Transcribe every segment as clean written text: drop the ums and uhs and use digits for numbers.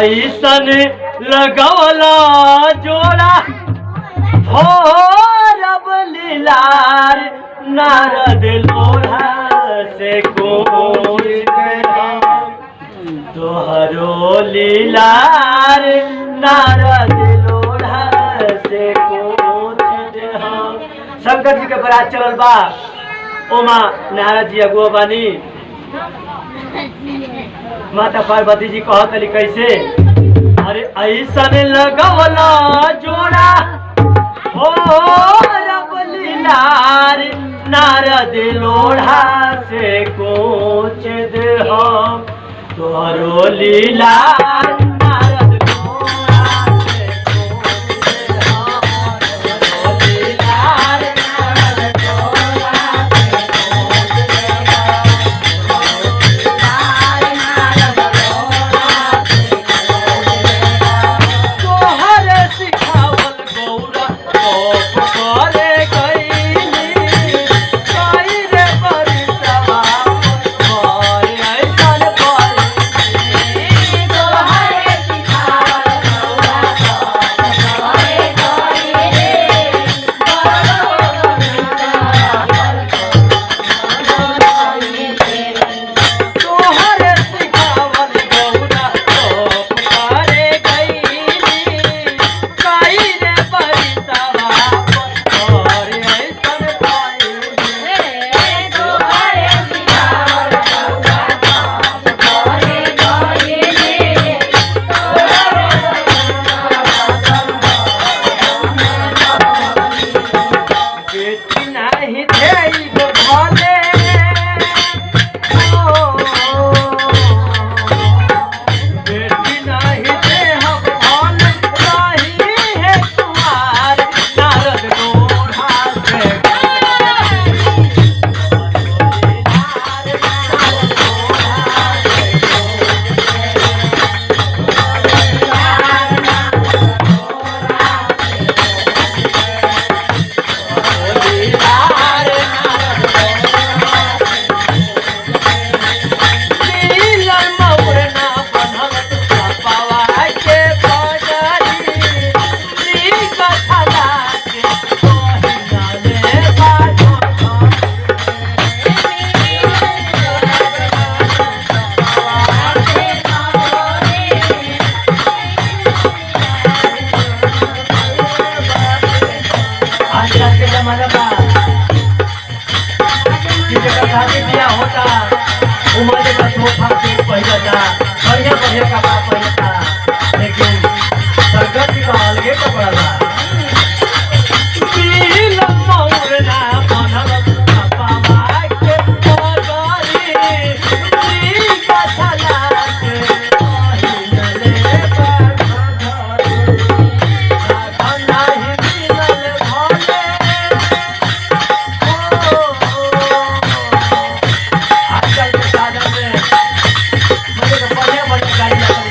ऐसन लगवला जोड़ा हो रब लीलार नारद लोढ़ा से कोच तोहरो लीलार नारद लोढ़ा से कोच दे। शंकर जी के बरात चलल बा ओमा नारद जी अगुआ बानी। माता पार्वती जी कहत रही कैसे अरे ऐसन लगवला जोड़ा हो रब लीलार नारद लोढ़ा से कोच दे हम तोहरो लीलार नारद लोढ़ा से कोच दे हम तोहरो लीलार नारद लोढ़ा से कोच दे होता उम्र का सोफा सेट पहना था बढ़िया बढ़िया कपड़ा पहना था लेकिन सरकार जी का अलगे कपड़ा था गाड़ी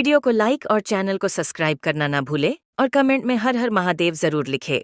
वीडियो को लाइक और चैनल को सब्सक्राइब करना ना भूले और कमेंट में हर हर महादेव जरूर लिखे।